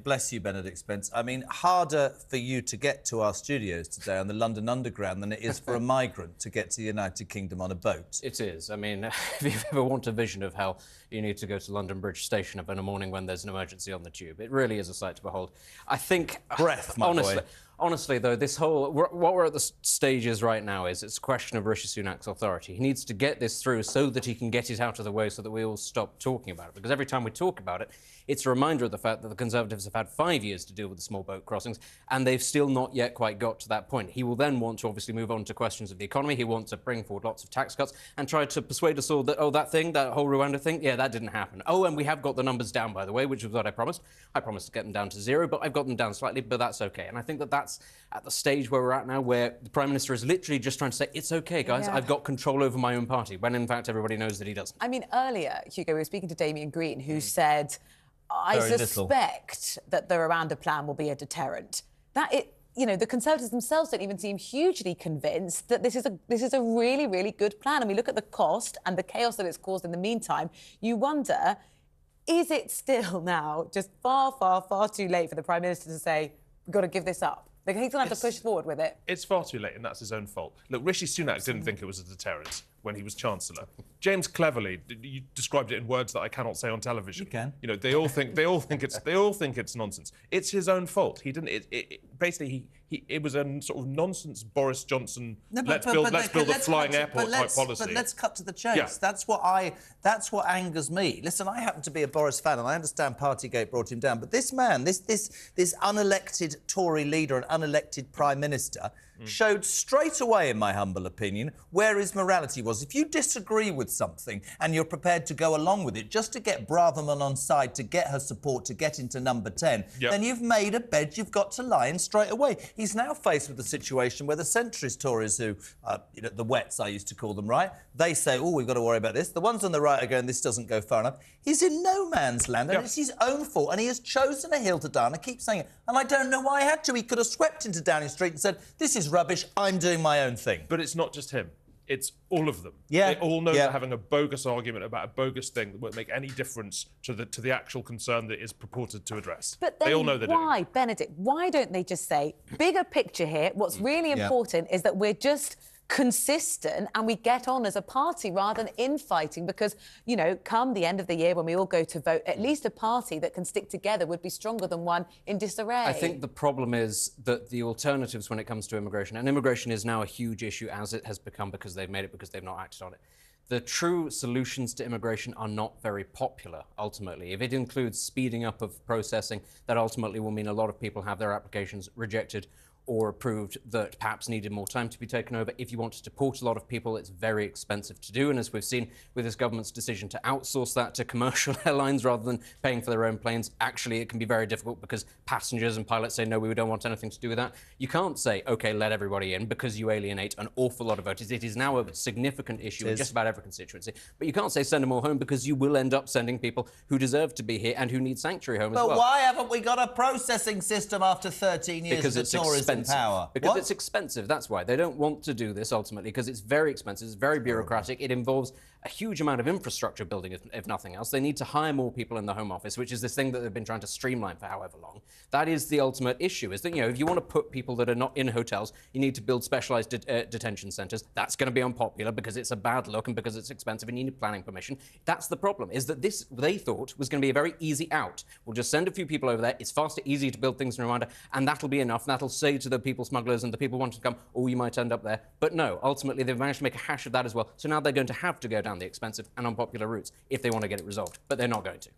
Bless you, Benedict Spence. I mean, harder for you to get to our studios today on the London Underground than it is for a migrant to get to the United Kingdom on a boat. It is. I mean, if you ever want a vision of how you need to go to London Bridge Station in a morning when there's an emergency on the tube, it really is a sight to behold. I think... Breath, my boy. Honestly, though, this whole... What we're at the stages right now is it's a question of Rishi Sunak's authority. He needs to get this through so that he can get it out of the way so that we all stop talking about it. Because every time we talk about it, it's a reminder of the fact that the Conservatives have had 5 years to deal with the small boat crossings, and they've still not yet quite got to that point. He will then want to obviously move on to questions of the economy. He wants to bring forward lots of tax cuts and try to persuade us all that, oh, that whole Rwanda thing, yeah, that didn't happen. Oh, and we have got the numbers down, by the way, which was what I promised. I promised to get them down to 0, but I've got them down slightly, but that's OK. And I think that that's at the stage where we're at now, where the Prime Minister is literally just trying to say, it's OK, guys, I've got control over my own party, when in fact everybody knows that he doesn't. I mean, earlier, Hugo, we were speaking to Damien Green, who said, I suspect that the Rwanda plan will be a deterrent. You know, the Conservatives themselves don't even seem hugely convinced that this is a really, really good plan. And we look at the cost and the chaos that it's caused in the meantime. You wonder, is it still now just far, far, far too late for the Prime Minister to say, we've got to give this up? Like, he's going to have to push forward with it. It's far too late, and that's his own fault. Look, Rishi Sunak didn't think it was a deterrent when he was Chancellor. James cleverly, you described it in words that I cannot say on television. You can. You know, they all think it's nonsense. It's his own fault. He didn't. It was a sort of nonsense Boris Johnson. No, let's build a flying airport type policy. But let's cut to the chase. Yeah. That's what angers me. Listen, I happen to be a Boris fan, and I understand Partygate brought him down. But this man, this unelected Tory leader and unelected Prime Minister, showed straight away, in my humble opinion, where his morality was. If you disagree with something and you're prepared to go along with it just to get Braverman on side, to get her support, to get into number 10, then you've made a bed you've got to lie in straight away. He's now faced with the situation where the centrist Tories, who, you know, the wets I used to call them, right? They say, oh, we've got to worry about this. The ones on the right are going, this doesn't go far enough. He's in no man's land, and it's his own fault, and he has chosen a hill to die, and I keep saying it. And I don't know why he had to. He could have swept into Downing Street and said, this is rubbish, I'm doing my own thing. But it's not just him. It's all of them. Yeah. They all know that having a bogus argument about a bogus thing that won't make any difference to the actual concern that is purported to address. But then they all know they're why, doing it. Benedict, why don't they just say, bigger picture here, what's really important is that we're just consistent and we get on as a party rather than infighting, because, you know, come the end of the year when we all go to vote, at least a party that can stick together would be stronger than one in disarray. I think the problem is that the alternatives when it comes to immigration, and immigration is now a huge issue as it has become because they've made it, because they've not acted on it. The true solutions to immigration are not very popular, ultimately. If it includes speeding up of processing, that ultimately will mean a lot of people have their applications rejected or approved that perhaps needed more time to be taken over. If you want to deport a lot of people, it's very expensive to do. And as we've seen with this government's decision to outsource that to commercial airlines rather than paying for their own planes, actually it can be very difficult because passengers and pilots say, no, we don't want anything to do with that. You can't say, OK, let everybody in, because you alienate an awful lot of voters. It is now a significant issue in just about every constituency. But you can't say send them all home, because you will end up sending people who deserve to be here and who need sanctuary home as well. But why haven't we got a processing system after 13 years because of it's the Tories expensive. in power? Because it's expensive, that's why. They don't want to do this, ultimately, because it's very expensive, it's very bureaucratic, it involves a huge amount of infrastructure building, if nothing else. They need to hire more people in the Home Office, which is this thing that they've been trying to streamline for however long. That is the ultimate issue, is that, you know, if you want to put people that are not in hotels, you need to build specialised detention centres. That's going to be unpopular because it's a bad look and because it's expensive and you need planning permission. That's the problem, is that this, they thought, was going to be a very easy out. We'll just send a few people over there, it's faster, easier to build things in Rwanda, and that'll be enough. That'll say to the people smugglers and the people wanting to come, oh, you might end up there. But no, ultimately, they've managed to make a hash of that as well. So now they're going to have to go down the expensive and unpopular routes if they want to get it resolved. But they're not going to.